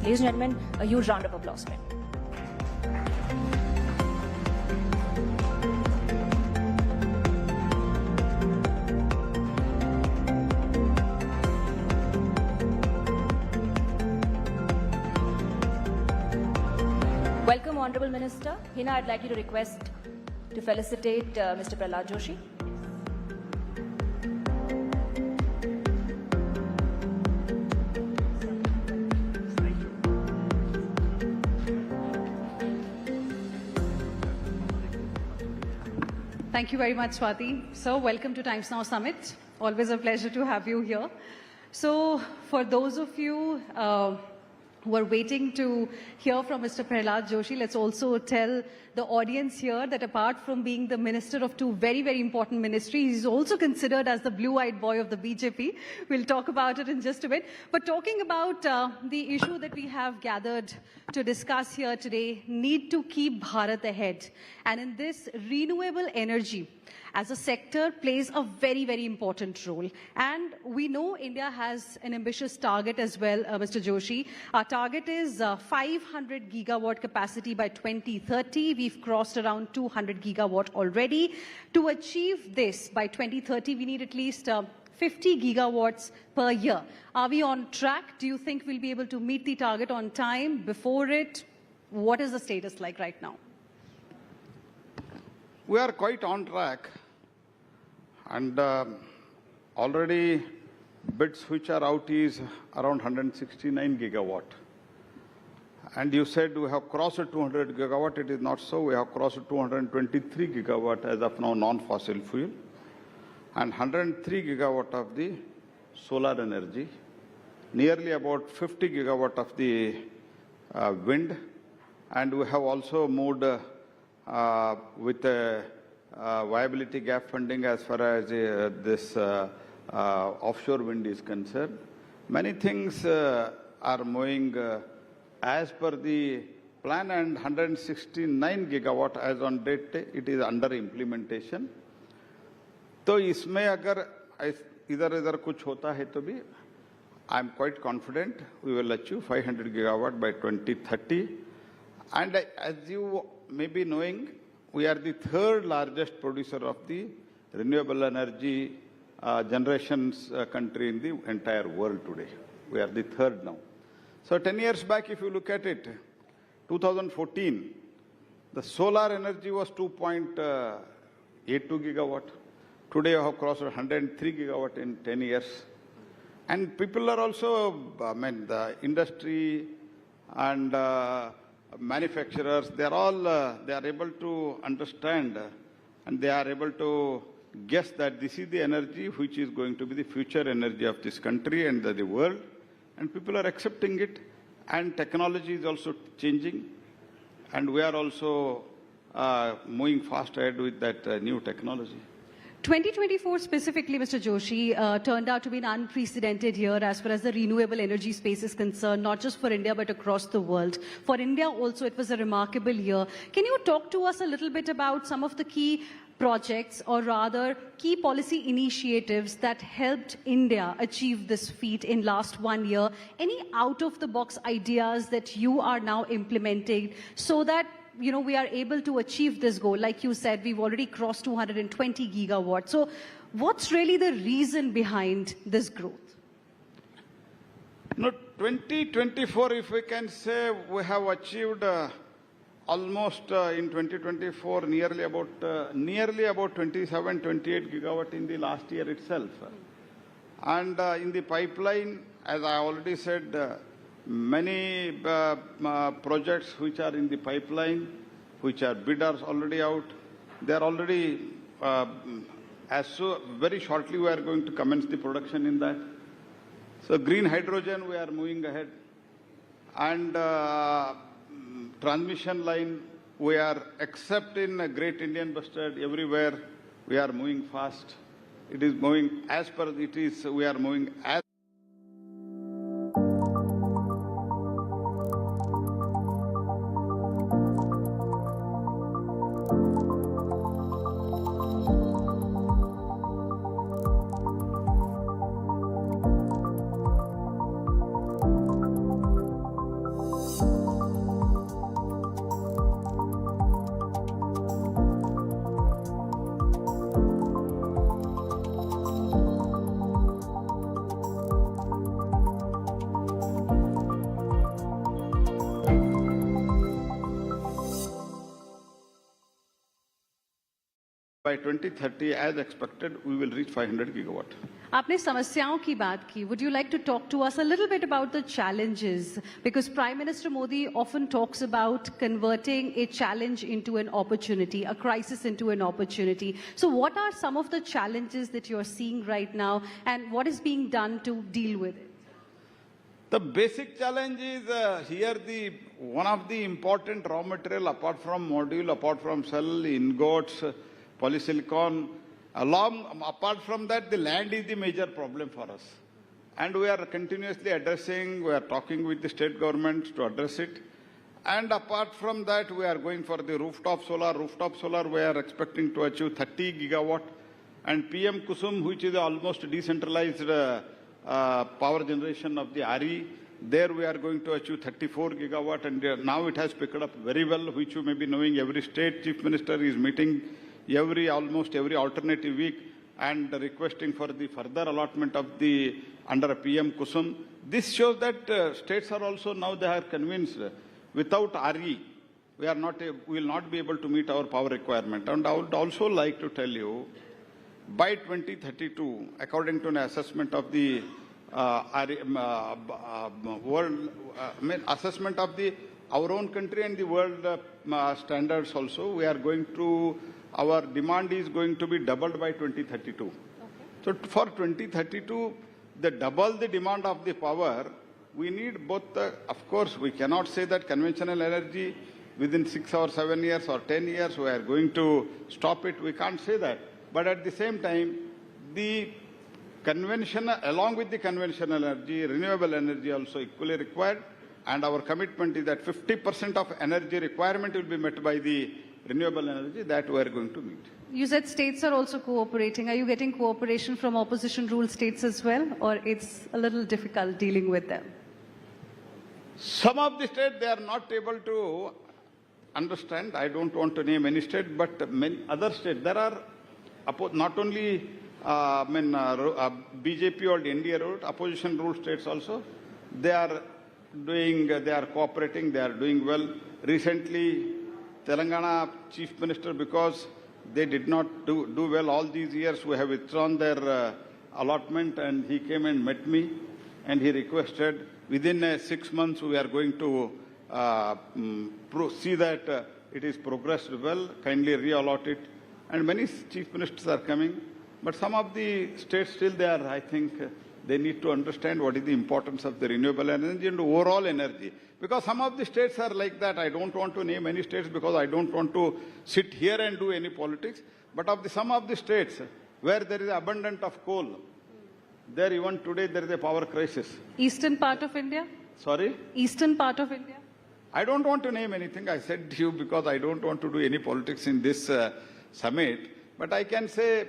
Ladies and gentlemen, a huge round of applause for him. Welcome, Honourable Minister. Hina, I'd like you to request to felicitate Mr. Prahlad Joshi. Thank you very much, Swati. So, welcome to Times Now Summit. Always a pleasure to have you here. So, for those of you who are waiting to hear from Mr. Prahlad Joshi, let's also tell the audience here that apart from being the minister of two very, very important ministries, he's also considered as the blue-eyed boy of the BJP. We'll talk about it in just a bit. But talking about the issue that we have gathered to discuss here today, need to keep Bharat ahead. And in this, renewable energy as a sector plays a very, very important role. And we know India has an ambitious target as well, Mr. Joshi. Our target is 500 gigawatt capacity by 2030. We've crossed around 200 gigawatt already. To achieve this by 2030, we need at least 50 gigawatts per year. Are we on track? Do you think we'll be able to meet the target on time, before it? What is the status like right now? We are quite on track, and already bids which are out is around 169 gigawatt. And you said we have crossed 200 gigawatt. It is not so. We have crossed 223 gigawatt as of now, non-fossil fuel, and 103 gigawatt of the solar energy, nearly about 50 gigawatt of the wind, and we have also moved with viability gap funding as far as this offshore wind is concerned. Many things are moving as per the plan, and 169 gigawatt as on date, it is under implementation. तो इसमें अगर इधर कुछ होता है तो भी I am quite confident we will achieve 500 gigawatt by 2030. And as you may be knowing, we are the third largest producer of the renewable energy generations country in the entire world today. We are the third now. So 10 years back, if you look at it, 2014, the solar energy was 2.82 gigawatt. Today, we have crossed 103 gigawatt in 10 years. And people are also, the industry and manufacturers, they are able to understand and they are able to guess that this is the energy which is going to be the future energy of this country and the world. And people are accepting it, and technology is also changing, and we are also moving fast ahead with that new technology. 2024 specifically, Mr. Joshi, turned out to be an unprecedented year as far as the renewable energy space is concerned, not just for India but across the world. For India also, it was a remarkable year. Can you talk to us a little bit about some of the key projects, or rather key policy initiatives that helped India achieve this feat in last 1 year? Any out-of-the-box ideas that you are now implementing so that we are able to achieve this goal? Like you said, we've already crossed 220 gigawatts. So what's really the reason behind this growth? No, 2024, if we can say, we have achieved almost in 2024 nearly about 27, 28 gigawatt in the last year itself. And in the pipeline, as I already said, many projects which are in the pipeline, which are bidders already out, they are already, very shortly we are going to commence the production in that. So green hydrogen, we are moving ahead. And transmission line, we are, except in Great Indian Bustard, everywhere we are moving fast. It is moving as per it is, we are moving as by 2030, as expected, we will reach 500 gigawatt. आपने समस्याओं की बात की. Would you like to talk to us a little bit about the challenges? Because Prime Minister Modi often talks about converting a challenge into an opportunity, a crisis into an opportunity. So what are some of the challenges that you're seeing right now, and what is being done to deal with it? The basic challenge is here one of the important raw material apart from module, apart from cell, ingots, polysilicon. Apart from that, the land is the major problem for us. And we are continuously addressing, we are talking with the state governments to address it. And apart from that, we are going for the rooftop solar. Rooftop solar, we are expecting to achieve 30 gigawatt. And PM Kusum, which is almost decentralized power generation of the RE, there we are going to achieve 34 gigawatt. And now it has picked up very well, which you may be knowing. Every state chief minister is meeting almost every alternative week and requesting for the further allotment of the under PM Kusum. This shows that states are also now they are convinced without RE we will not be able to meet our power requirement. And I would also like to tell you, by 2032, according to an assessment of the assessment of our own country and the world standards also, we are going to, our demand is going to be doubled by 2032. Okay. So for 2032, double the demand of the power, we need both, of course, we cannot say that conventional energy within 6 or 7 years or 10 years, we are going to stop it. We can't say that. But at the same time, the conventional, along with the conventional energy, renewable energy also equally required. And our commitment is that 50% of energy requirement will be met by the renewable energy that we are going to meet. You said states are also cooperating. Are you getting cooperation from opposition ruled states as well, or it's a little difficult dealing with them? Some of the states, they are not able to understand. I don't want to name any state, but many other states, there are not only BJP or the NDA ruled, opposition ruled states also. They are cooperating, they are doing well. Recently, Telangana Chief Minister, because they did not do well all these years, we have withdrawn their allotment, and he came and met me and he requested within 6 months we are going to see that it is progressed well, kindly re-allot it. And many chief ministers are coming, but some of the states still there, I think, they need to understand what is the importance of the renewable energy and overall energy. Because some of the states are like that. I don't want to name any states because I don't want to sit here and do any politics. But of some of the states where there is abundance of coal, there even today there is a power crisis. Eastern part of India? Sorry? Eastern part of India? I don't want to name anything. I said to you because I don't want to do any politics in this summit. But I can say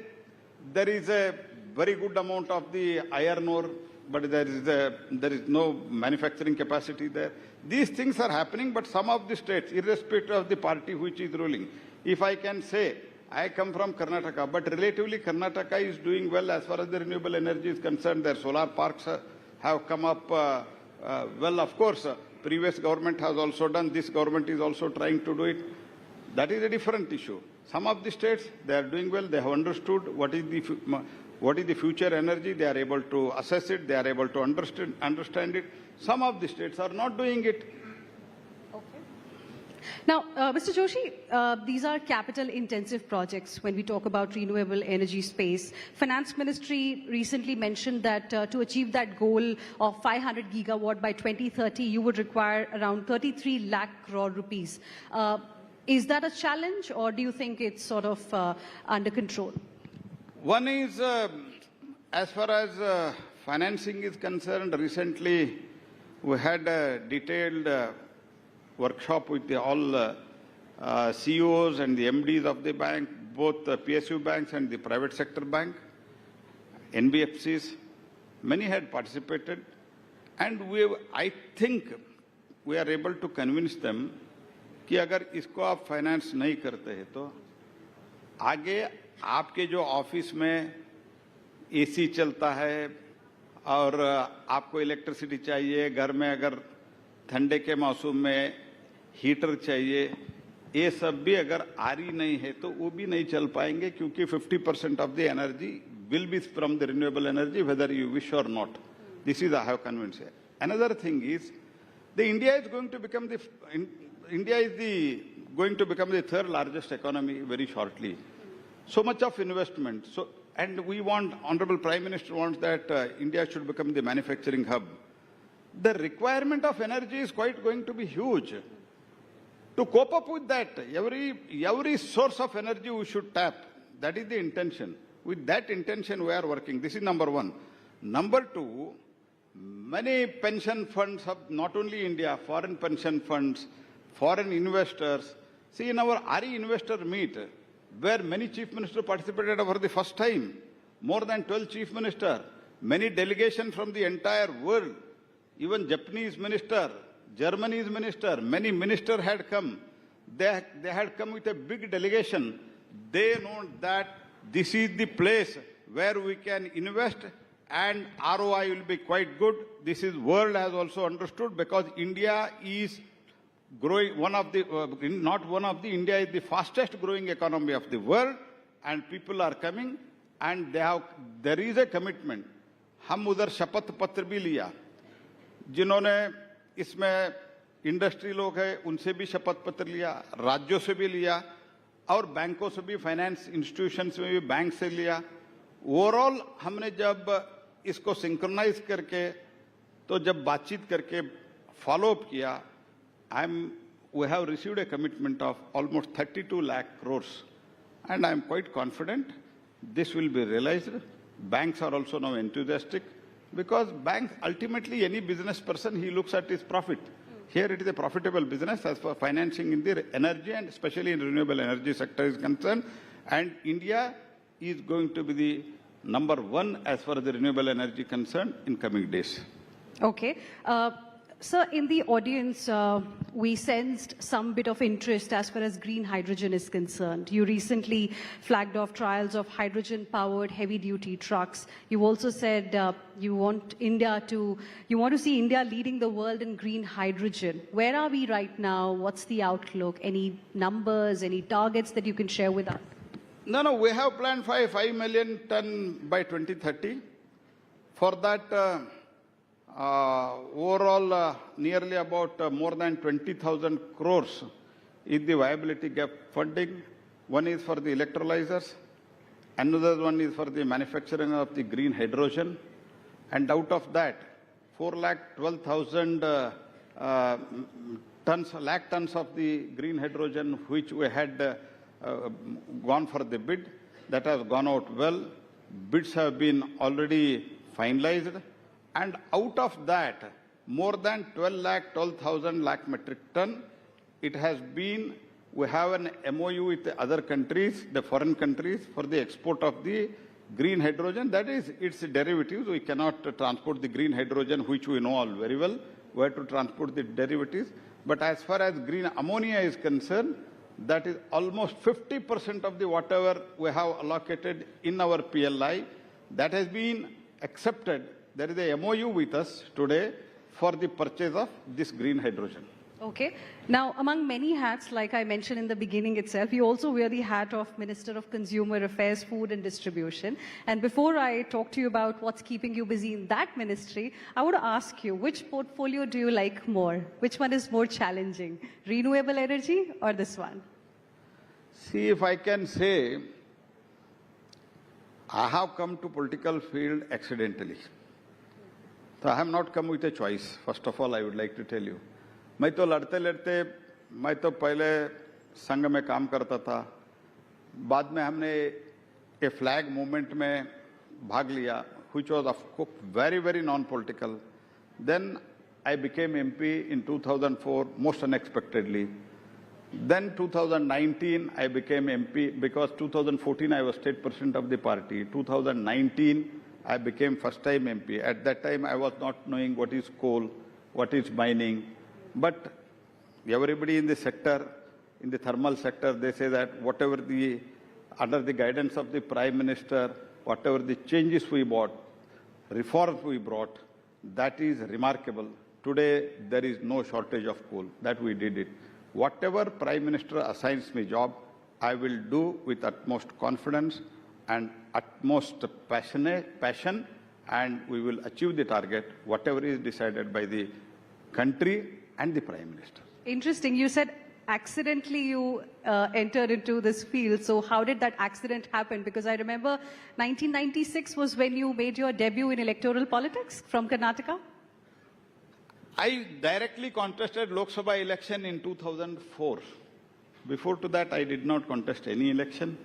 there is a very good amount of the iron ore, but there is no manufacturing capacity there. These things are happening, but some of the states, irrespective of the party which is ruling, if I can say, I come from Karnataka, but relatively Karnataka is doing well as far as the renewable energy is concerned. Their solar parks have come up well. Of course, previous government has also done. This government is also trying to do it. That is a different issue. Some of the states, they are doing well. They have understood what is the future energy. They are able to assess it. They are able to understand it. Some of the states are not doing it. Okay. Now, Mr. Joshi, these are capital-intensive projects when we talk about renewable energy space. Finance Ministry recently mentioned that to achieve that goal of 500 gigawatt by 2030, you would require around 33 lakh crore rupees. Is that a challenge, or do you think it's sort of under control? One is, as far as financing is concerned, recently we had a detailed workshop with all CEOs and the MDs of the bank, both the PSU banks and the private sector bank, NBFCs. Many had participated, and I think we are able to convince them कि अगर इसको आप finance नहीं करते हैं तो आगे आपके जो ऑफिस में एसी चलता है और आपको इलेक्ट्रिसिटी चाहिए, घर में अगर ठंडे के मौसम में हीटर चाहिए, ये सब भी अगर आरी नहीं है तो वो भी नहीं चल पाएंगे क्योंकि 50% of the energy will be from the renewable energy whether you wish or not. This is I have convinced. Another thing is India is going to become going to become the third largest economy very shortly. So much of investment. And we want, Honorable Prime Minister wants that India should become the manufacturing hub. The requirement of energy is quite going to be huge. To cope up with that, every source of energy we should tap. That is the intention. With that intention, we are working. This is number one. Number two, many pension funds of not only India, foreign pension funds, foreign investors. See, in our RE investor meet, where many chief ministers participated for the first time, more than 12 chief ministers, many delegations from the entire world, even Japanese minister, Germany's minister, many ministers had come. They had come with a big delegation. They know that this is the place where we can invest and ROI will be quite good. This is world has also understood because India is growing India is the fastest growing economy of the world and people are coming and there is a commitment. हम उधर शपथ पत्र भी लिया जिन्होंने इसमें industry लोग हैं उनसे भी शपथ पत्र लिया राज्यों से भी लिया और बैंकों से भी फाइनेंस इंस्टीट्यूशंस में भी बैंक से लिया ओवरऑल हमने जब इसको सिंक्रोनाइज करके तो जब बातचीत करके फॉलो अप किया we have received a commitment of almost 32 lakh crores and I am quite confident this will be realized. Banks are also now enthusiastic because banks ultimately any business person he looks at his profit. Here it is a profitable business as far as financing in the energy and especially in renewable energy sector is concerned and India is going to be the number one as far as the renewable energy concerned in coming days. Okay. Sir, in the audience, we sensed some bit of interest as far as green hydrogen is concerned. You recently flagged off trials of hydrogen-powered heavy-duty trucks. You also said you want to see India leading the world in green hydrogen. Where are we right now? What's the outlook? Any numbers, any targets that you can share with us? No, we have planned 5 million ton by 2030. For that, overall, nearly about more than 20,000 crores is the viability gap funding. One is for the electrolyzers, another one is for the manufacturing of the green hydrogen, and out of that, 412,000 lakh tons of the green hydrogen which we had gone for the bid, that has gone out well. Bids have been already finalized. And out of that, more than 12,000 metric ton, it has been, we have an MOU with the other countries, the foreign countries, for the export of the green hydrogen. That is, its derivatives. We cannot transport the green hydrogen, which we know all very well. We have to transport the derivatives. But as far as green ammonia is concerned, that is almost 50% of the whatever we have allocated in our PLI. That has been accepted. There is a MOU with us today for the purchase of this green hydrogen. Okay. Now, among many hats, like I mentioned in the beginning itself, you also wear the hat of Minister of Consumer Affairs, Food and Distribution. And before I talk to you about what's keeping you busy in that ministry, I want to ask you, which portfolio do you like more? Which one is more challenging? Renewable energy or this one? See, if I can say, I have come to political field accidentally. So I have not come with a choice. First of all, I would like to tell you. मैं तो लड़ते मैं तो पहले संघ में काम करता था बाद में हमने a flag movement में भाग लिया which was of course very non-political. Then I became MP in 2004 most unexpectedly. Then 2019 I became MP because 2014 I was state president of the party. 2019 I became first time MP. At that time, I was not knowing what is coal, what is mining. But everybody in the sector, in the thermal sector, they say that under the guidance of the Prime Minister, whatever the changes we brought, reforms we brought, that is remarkable. Today, there is no shortage of coal. That we did it. whatever Prime Minister assigns me job, I will do with utmost confidence and utmost passion, and we will achieve the target, whatever is decided by the country and the Prime Minister. Interesting. You said accidentally you entered into this field. So how did that accident happen? Because I remember 1996 was when you made your debut in electoral politics from Karnataka. I directly contested Lok Sabha election in 2004. Before to that, I did not contest any election.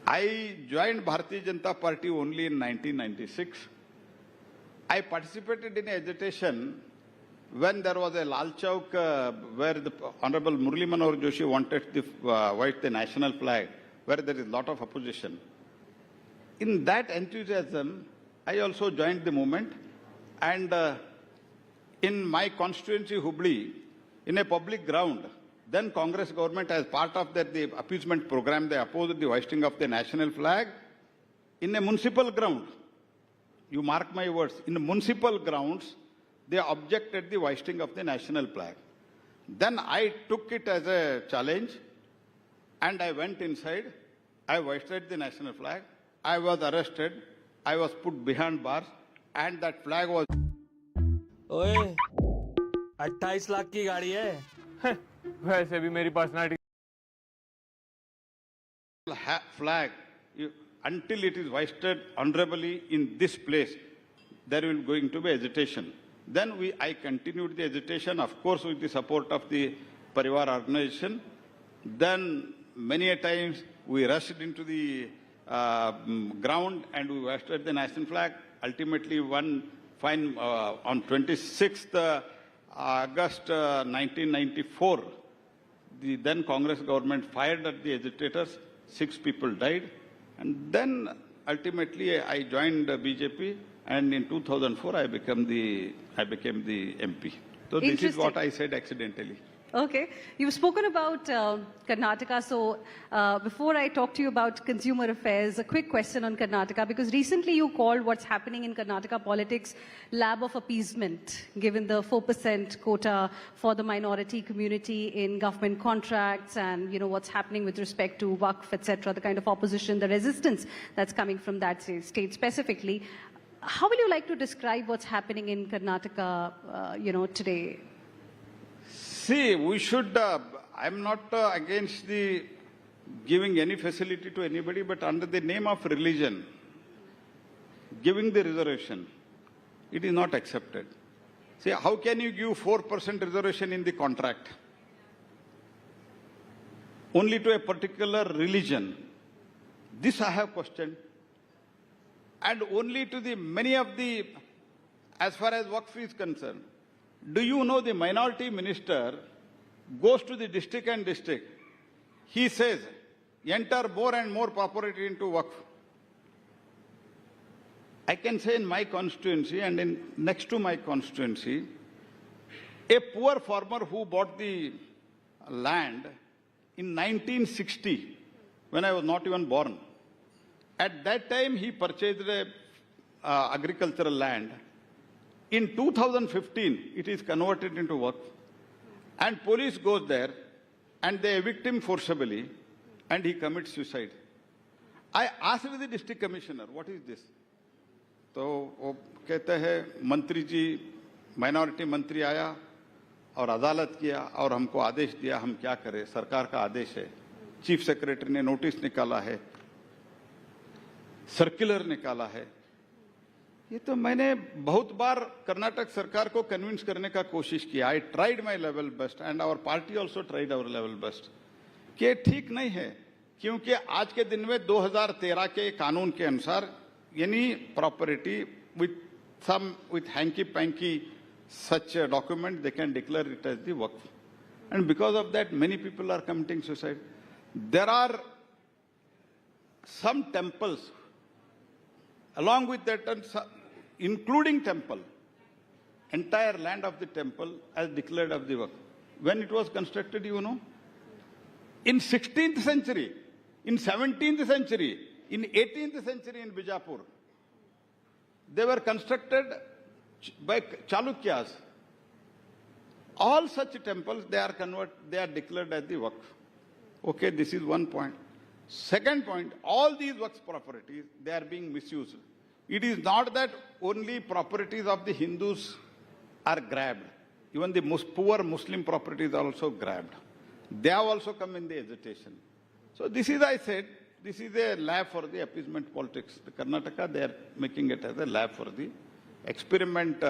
I joined Bharatiya Janata Party only in 1996. I participated in agitation when there was a Lal Chowk where the Honorable Murli Manohar Joshi wanted to hoist the national flag, where there is a lot of opposition. In that enthusiasm, I also joined the movement, and in my constituency, Hubli, in a public ground, then Congress government, as part of the appeasement program, they opposed the hoisting of the national flag in a municipal ground. You mark my words, in the municipal grounds, they objected the hoisting of the national flag. Then I took it as a challenge, and I went inside. I hoisted the national flag. I was arrested. I was put behind bars, and that flag was... ओए 28 लाख की गाड़ी है वैसे भी मेरी personality flag, until it is hoisted honorably in this place, there will going to be agitation. Then I continued the agitation, of course, with the support of the Parivar organization. Then many a times we rushed into the ground and we hoisted the national flag. Ultimately, one fine on 26th August 1994, the then Congress government fired at the agitators. 6 people died. And then ultimately I joined BJP, and in 2004 I became the MP. So this is what I said accidentally. Okay. You've spoken about Karnataka. So before I talk to you about consumer affairs, a quick question on Karnataka, because recently you called what's happening in Karnataka politics lab of appeasement, given the 4% quota for the minority community in government contracts, and what's happening with respect to Waqf, etc., the kind of opposition, the resistance that's coming from that state specifically. How will you like to describe what's happening in Karnataka, today? See, we should, I'm not against the giving any facility to anybody, but under the name of religion, giving the reservation, it is not accepted. See, how can you give 4% reservation in the contract? Only to a particular religion. This I have questioned. And only to the many of the, as far as Waqf is concerned, do you know the minority minister goes to the district and district? He says, enter more and more property into Waqf. I can say in my constituency and next to my constituency, a poor farmer who bought the land in 1960, when I was not even born, at that time he purchased a agricultural land. In 2015, it is converted into Waqf, and police goes there, and they evict him forcibly, and he commits suicide. I asked the district commissioner, what is this? तो वो कहते हैं मंत्री जी, minority मंत्री आया और अदालत किया और हमको आदेश दिया, हम क्या करें, सरकार का आदेश है। चीफ सेक्रेटरी ने नोटिस निकाला है, सर्कुलर निकाला है। ये तो मैंने बहुत बार कर्नाटक सरकार को कन्विंस करने का कोशिश किया। I tried my level best and our party also tried our level best कि ठीक नहीं है, क्योंकि आज के दिन में 2013 के कानून के अनुसार यानी property with hanky panky such a document, they can declare it as the Waqf. And because of that, many people are committing suicide. There are some temples, along with that, including temple, entire land of the temple as declared of the Waqf. When it was constructed, you know, in 16th century, in 17th century, in 18th century in Bijapur, they were constructed by Chalukyas. all such temples, they are declared as the Waqf. Okay, this is one point. Second point, all these Waqf properties, they are being misused. It is not that only properties of the Hindus are grabbed. Even the poor Muslim properties are also grabbed. They have also come in the agitation. So this is, I said, this is a lab for the appeasement politics. The Karnataka, they are making it as a lab for the experiment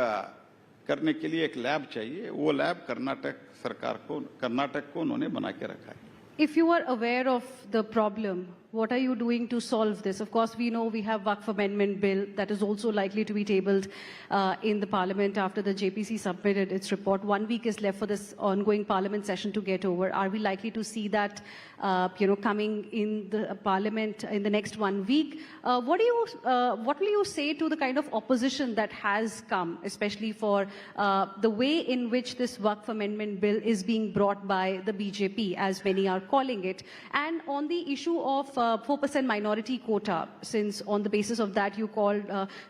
करने के लिए एक lab चाहिए. वो lab Karnataka को उन्होंने बना के रखा है. If you are aware of the problem, what are you doing to solve this? Of course, we know we have Waqf Amendment Bill that is also likely to be tabled in the Parliament after the JPC submitted its report. 1 week is left for this ongoing Parliament session to get over. Are we likely to see that, coming in the Parliament in the next 1 week? What will you say to the kind of opposition that has come, especially for the way in which this Waqf Amendment Bill is being brought by the BJP, as many are calling it, and on the issue of 4% minority quota, since on the basis of that you called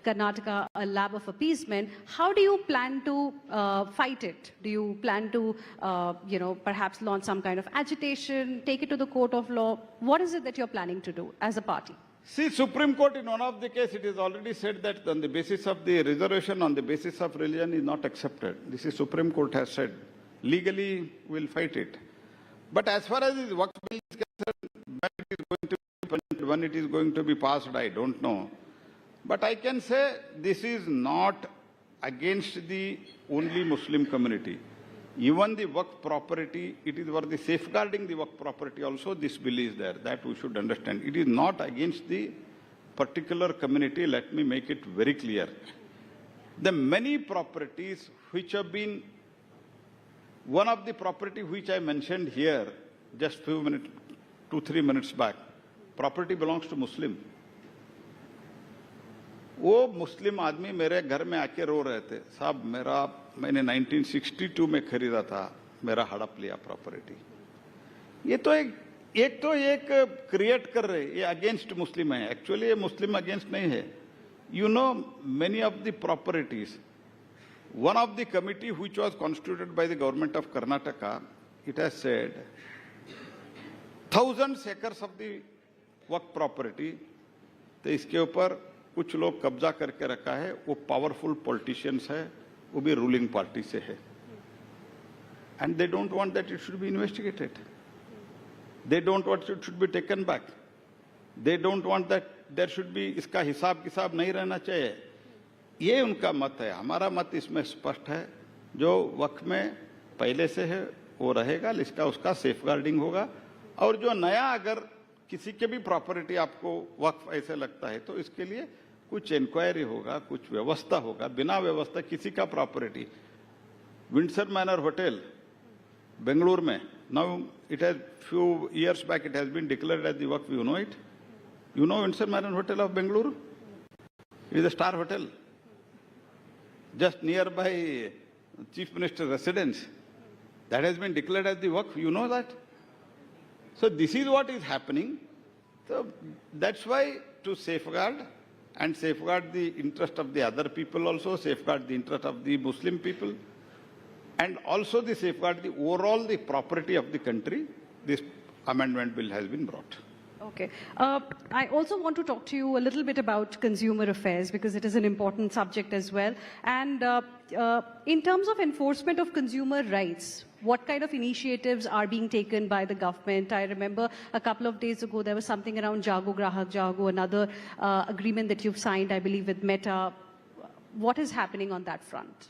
Karnataka a lab of appeasement, how do you plan to fight it? Do you plan to, perhaps launch some kind of agitation, take it to the court of law? What is it that you're planning to do as a party? See, Supreme Court in one of the cases, it is already said that on the basis of the reservation, on the basis of religion is not accepted. This is Supreme Court has said. Legally, we'll fight it. But as far as this Waqf Bill is concerned, when it is going to be passed, I don't know. But I can say this is not against the only Muslim community. Even the Waqf property, it is for the safeguarding the Waqf property also, this bill is there. That we should understand. It is not against the particular community. Let me make it very clear. The many properties which have been, one of the property which I mentioned here just few minutes, 2-3 minutes back, property belongs to Muslim. वो मुस्लिम आदमी मेरे घर में आके रो रहे थे, साहब मैंने 1962 में खरीदा था, मेरा हड़प लिया प्रॉपर्टी. ये तो एक क्रिएट कर रहे, ये अगेंस्ट मुस्लिम है. एक्चुअली ये मुस्लिम अगेंस्ट नहीं है. You know, many of the properties, one of the committee which was constituted by the government of Karnataka, it has said, thousands acres of the Waqf property, तो इसके ऊपर कुछ लोग कब्जा करके रखा है. वो पावरफुल पॉलिटिशियंस है, वो भी रूलिंग पार्टी से है. And they don't want that it should be investigated. They don't want it should be taken back. They don't want that there should be, इसका हिसाब किताब नहीं रहना चाहिए. ये उनका मत है. हमारा मत इसमें स्पष्ट है. जो वक्त में पहले से है वो रहेगा, इसका उसका सेफगार्डिंग होगा. और जो नया अगर किसी के भी प्रॉपर्टी आपको वक्फ ऐसे लगता है तो इसके लिए कुछ इंक्वायरी होगा, कुछ व्यवस्था होगा. बिना व्यवस्था किसी का property, Windsor manor hotel Bengaluru में, now it has few years back it has been declared as the Waqf. You know it? You know Windsor Manor Hotel of Bengaluru? It is a star hotel, just nearby Chief Minister's residence. That has been declared as the Waqf. You know that? So this is what is happening. So that's why to safeguard and safeguard the interest of the other people also, safeguard the interest of the Muslim people, and also the safeguard the overall the property of the country, this amendment bill has been brought. Okay. I also want to talk to you a little bit about consumer affairs because it is an important subject as well. And in terms of enforcement of consumer rights, what kind of initiatives are being taken by the government? I remember a couple of days ago there was something around Jago Grahak Jago, another agreement that you've signed, I believe, with Meta. What is happening on that front?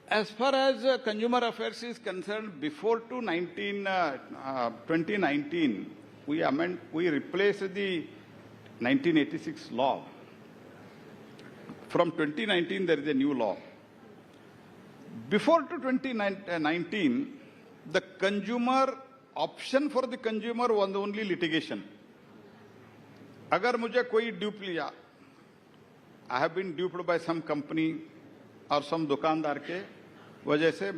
As far as consumer affairs is concerned, before 2019, we replaced the 1986 law. From 2019, there is a new law. Before to 2019, the consumer option for the consumer was only litigation. अगर मुझे कोई dupe लिया, I have been duped by some company or some दुकानदार के वजह से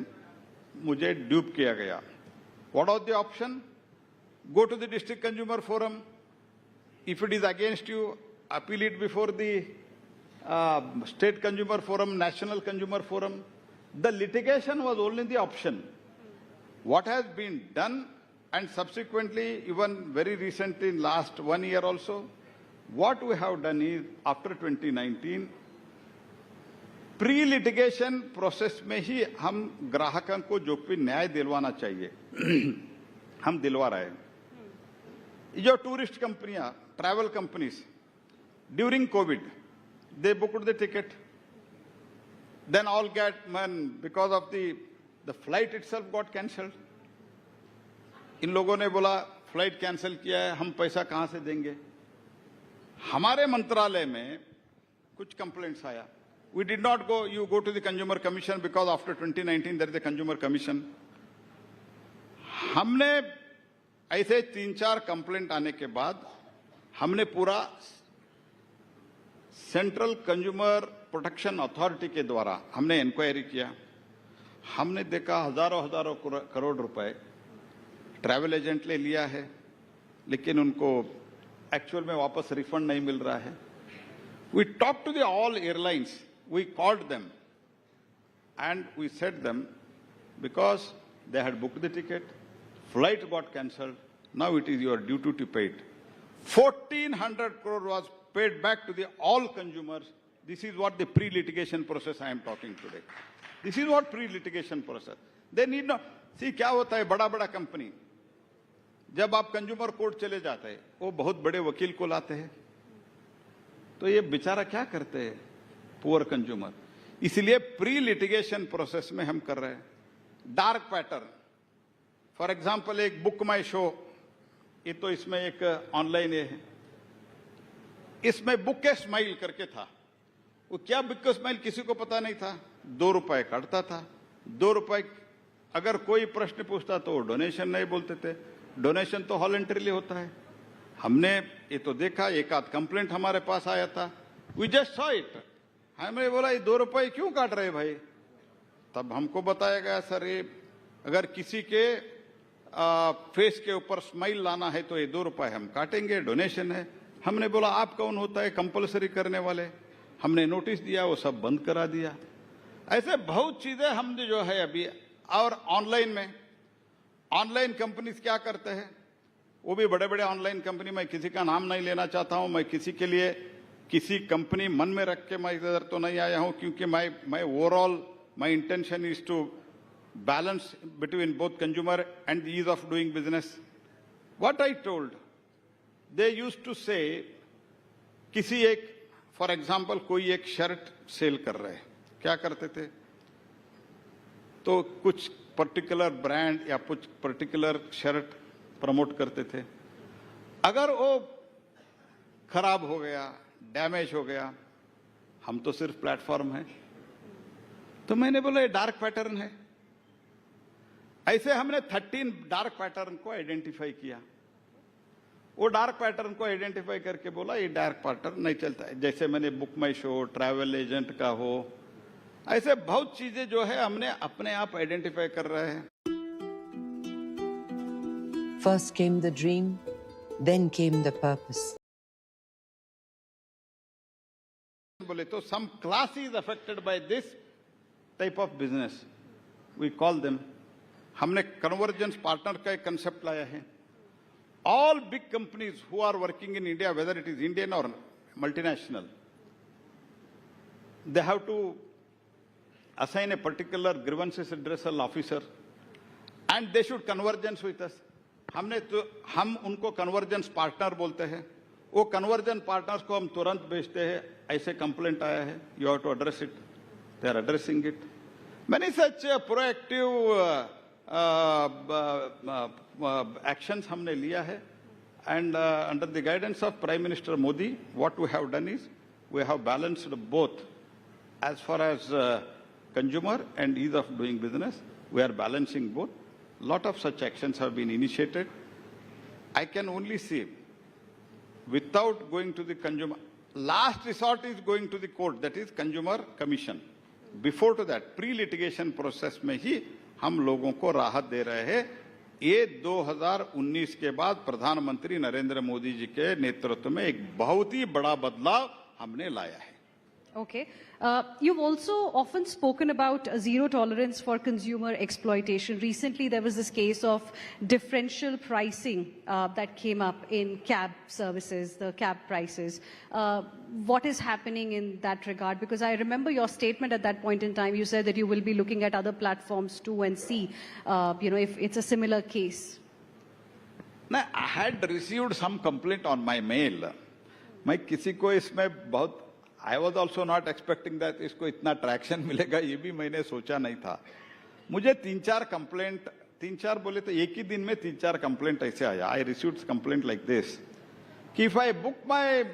मुझे dupe किया गया. What was the option? Go to the district consumer forum. If it is against you, appeal it before the state consumer forum, national consumer forum. The litigation was only the option. What has been done, and subsequently, even very recently in last 1 year also, what we have done is, after 2019, pre-litigation process में ही हम ग्राहकों को जो भी न्याय दिलवाना चाहिए हम दिलवा रहे हैं। ये जो टूरिस्ट कंपनियां, travel companies, during Covid they booked the ticket, then all get money because of the flight itself got cancelled. इन लोगों ने बोला फ्लाइट कैंसिल किया है, हम पैसा कहां से देंगे। हमारे मंत्रालय में कुछ कंप्लेंट्स आया। We did not go, you go to the Consumer Commission because after 2019 there is a Consumer Commission. हमने ऐसे 3-4 कंप्लेंट आने के बाद हमने पूरा सेंट्रल कंज्यूमर प्रोटेक्शन अथॉरिटी के द्वारा हमने इंक्वायरी किया। हमने देखा हजारों करोड़ रुपए ट्रैवल एजेंट ले लिया है, लेकिन उनको एक्चुअल में वापस रिफंड नहीं मिल रहा है। We talked to the all airlines. We called them and we said them, because they had booked the ticket, flight got cancelled, now it is your duty to pay it. 1,400 crore was paid back to the all consumers. This is what the pre-litigation process I am talking today. This is what pre-litigation process. They need not, see क्या होता है, बड़ा company जब आप consumer court चले जाते हैं, वो बहुत बड़े वकील को लाते हैं, तो ये बेचारा क्या करते हैं, पुअर कंज्यूमर। इसलिए प्री लिटिगेशन प्रोसेस में हम कर रहे हैं। डार्क पैटर्न, फॉर एग्जांपल एक बुक माई शो, ये तो इसमें एक ऑनलाइन है, इसमें बुक के स्माइल करके था। वो क्या बुक के स्माइल किसी को पता नहीं था। 2 रुपए काटता था, 2 रुपए अगर कोई प्रश्न पूछता तो डोनेशन नहीं बोलते थे। डोनेशन तो वॉलंटरीली होता है। हमने ये तो देखा, एक आध कंप्लेंट हमारे पास आया था। We just saw it. हमने बोला ये 2 रुपए क्यों काट रहे भाई। तब हमको बताया गया सर ये अगर किसी के फेस के ऊपर स्माइल लाना है तो ये 2 रुपए हम काटेंगे, डोनेशन है। हमने बोला आप कौन होता है कंपलसरी करने वाले। हमने नोटिस दिया, वो सब बंद करा दिया। ऐसे बहुत चीजें हमने जो है अभी। और ऑनलाइन में, ऑनलाइन कंपनीज क्या करते हैं, वो भी बड़े बड़े ऑनलाइन कंपनी, मैं किसी का नाम नहीं लेना चाहता हूं। मैं किसी के लिए किसी कंपनी मन में रख के मैं इधर तो नहीं आया हूं, क्योंकि मैं overall my intention is to balance between both consumer and ease of doing business. What I told, they used to say, किसी एक फॉर एग्जांपल कोई एक शर्ट सेल कर रहे हैं, क्या करते थे, तो कुछ पर्टिकुलर ब्रांड या कुछ पर्टिकुलर शर्ट प्रमोट करते थे। अगर वो खराब हो गया, डैमेज हो गया, हम तो सिर्फ प्लेटफॉर्म है। तो मैंने बोला ये डार्क पैटर्न है। ऐसे हमने 13 डार्क पैटर्न को आइडेंटिफाई किया। वो डार्क पैटर्न को आइडेंटिफाई करके बोला ये डार्क पैटर्न नहीं चलता है। जैसे मैंने बुक माई शो, ट्रैवल एजेंट का हो, ऐसे बहुत चीजें जो है हमने अपने आप आइडेंटिफाई कर रहे हैं। First came the dream, then came the purpose. बोले तो some class is affected by this type of business. We call them. हमने convergence partner का एक concept लाया है। All big companies who are working in India, whether it is Indian or multinational, they have to assign a particular grievances redressal officer and they should convergence with us. हम उनको convergence partner बोलते हैं। वो conversion partners को हम तुरंत भेजते हैं, ऐसे कंप्लेंट आया है, you have to address it, they are addressing it. Many such proactive actions हमने लिया है। And under the guidance of prime minister Modi, what we have done is we have balanced both as far as consumer and ease of doing business. We are balancing both. Lot of such actions have been initiated. I can only say, without going to the consumer, last resort is going to the court, that is Consumer Commission. Before to that, pre-litigation process में ही हम लोगों को राहत दे रहे हैं। ये 2019 के बाद प्रधानमंत्री नरेंद्र मोदी जी के नेतृत्व में एक बहुत ही बड़ा बदलाव हमने लाया है। Okay. You've also often spoken about zero tolerance for consumer exploitation. Recently, there was this case of differential pricing that came up in cab services, the cab prices. What is happening in that regard? Because I remember your statement at that point in time. You said that you will be looking at other platforms too and see, if it's a similar case. No, I had received some complaint on my mail. मैं किसी को इसमें बहुत I was also not expecting that इसको इतना traction मिलेगा, ये भी मैंने सोचा नहीं था. मुझे 3-4 कंप्लेंट, 3-4 बोले तो एक ही दिन में 3-4 कंप्लेंट ऐसे आया. I received complaint like this कि if I book my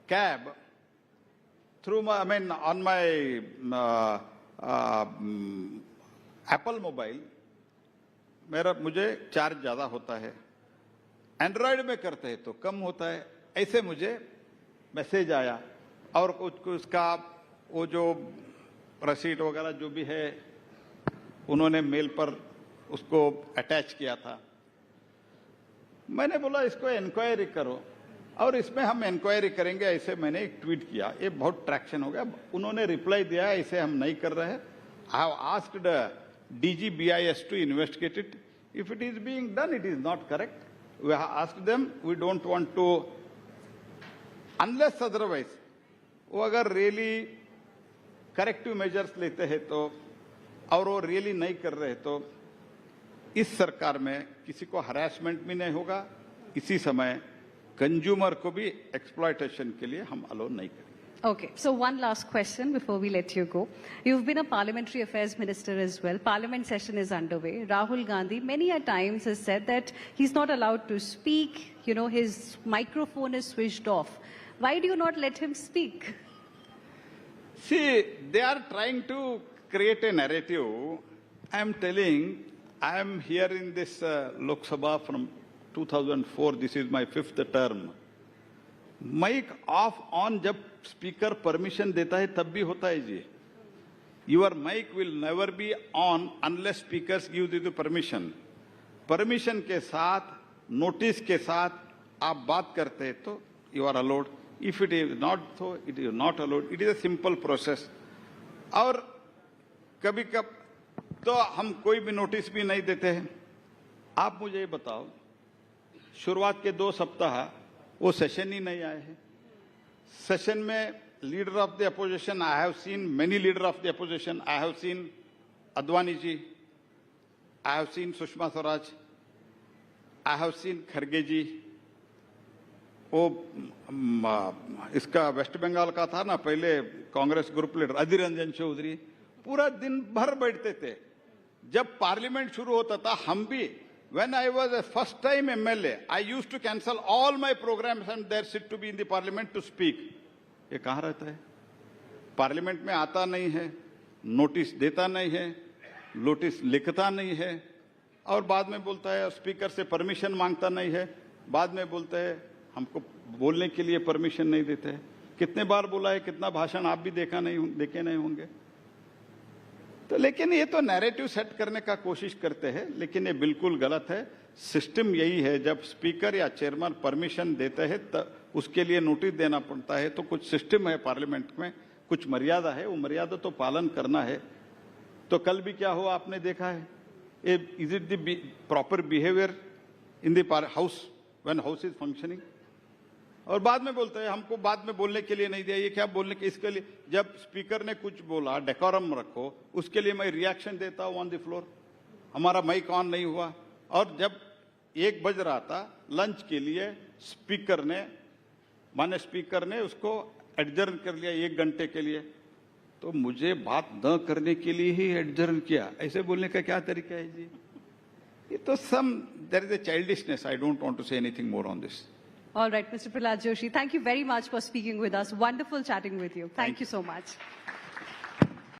cab through my, I mean on my Apple mobile, मुझे चार्ज ज्यादा होता है. एंड्रॉयड में करते हैं तो कम होता है. ऐसे मुझे मैसेज आया और कुछ उसका वो जो रसीट वगैरह जो भी है उन्होंने मेल पर उसको अटैच किया था. मैंने बोला इसको इंक्वायरी करो और इसमें हम इंक्वायरी करेंगे, ऐसे मैंने एक ट्वीट किया. ये बहुत ट्रैक्शन हो गया. उन्होंने रिप्लाई दिया ऐसे हम नहीं कर रहे हैं. I have asked DGBIS to investigate it. If it is being done, it is not correct. We have asked them, we don't want to, unless otherwise, वो अगर रियली करेक्टिव मेजर्स लेते हैं तो और वो रियली नहीं कर रहे तो इस सरकार में किसी को हरासमेंट भी नहीं होगा. इसी समय कंज्यूमर को भी एक्सप्लॉयटेशन के लिए हम अलो नहीं करेंगे. Okay, so one last question before we let you go. You've been a parliamentary affairs minister as well. Parliament session is underway. Rahul Gandhi many a times has said that he's not allowed to speak. His microphone is switched off. Why do you not let him speak? See, they are trying to create a narrative. I am telling, I am here in this Lok Sabha from 2004. This is my 5th term. Mic off on जब speaker permission देता है तब भी होता है जी. Your mic will never be on unless speakers give you the permission. Permission के साथ, नोटिस के साथ आप बात करते हैं तो you are allowed. If it is not so, it is not allowed. It is a simple process. और कभी कब तो हम कोई भी नोटिस भी नहीं देते हैं. आप मुझे ये बताओ, शुरुआत के 2 सप्ताह वो सेशन ही नहीं आए हैं. सेशन में leader of the opposition, I have seen many leader of the opposition. I have seen Advani ji, I have seen Sushma Swaraj, I have seen Kharge ji. वो इसका वेस्ट बंगाल का था ना पहले कांग्रेस ग्रुप लीडर अधीर रंजन चौधरी, पूरा दिन भर बैठते थे. जब पार्लियामेंट शुरू होता था हम भी, when I was a first time MLA, I used to cancel all my programs and there sit to be in the parliament to speak. ये कहाँ रहता है? पार्लियामेंट में आता नहीं है, नोटिस देता नहीं है, नोटिस लिखता नहीं है और बाद में बोलता है स्पीकर से परमिशन मांगता नहीं है. बाद में बोलते हैं हमको बोलने के लिए परमिशन नहीं देते हैं. कितने बार बोला है, कितना भाषण आप भी देखे नहीं होंगे. तो लेकिन ये तो नैरेटिव सेट करने का कोशिश करते हैं, लेकिन ये बिल्कुल गलत है. सिस्टम यही है, जब स्पीकर या चेयरमैन परमिशन देते हैं तो उसके लिए नोटिस देना पड़ता है. तो कुछ सिस्टम है पार्लियामेंट में, कुछ मर्यादा है, वो मर्यादा तो पालन करना है. तो कल भी क्या हुआ आपने देखा है. Is it the proper behaviour in the house when house is functioning? और बाद में बोलते हैं हमको बाद में बोलने के लिए नहीं दिया. ये क्या बोलने के, इसके लिए जब स्पीकर ने कुछ बोला डेकोरम रखो, उसके लिए मैं रिएक्शन देता हूं ऑन द फ्लोर. हमारा माइक ऑन नहीं हुआ और जब 1 बज रहा था लंच के लिए, माननीय स्पीकर ने उसको एडजर्न कर लिया 1 घंटे के लिए. तो मुझे बात न करने के लिए ही एडजर्न किया. ऐसे बोलने का क्या तरीका है जी? ये तो there is a childishness. I don't want to say anything more on this. All right, Mr. Prahlad Joshi, thank you very much for speaking with us. Wonderful chatting with you. Thank you so much.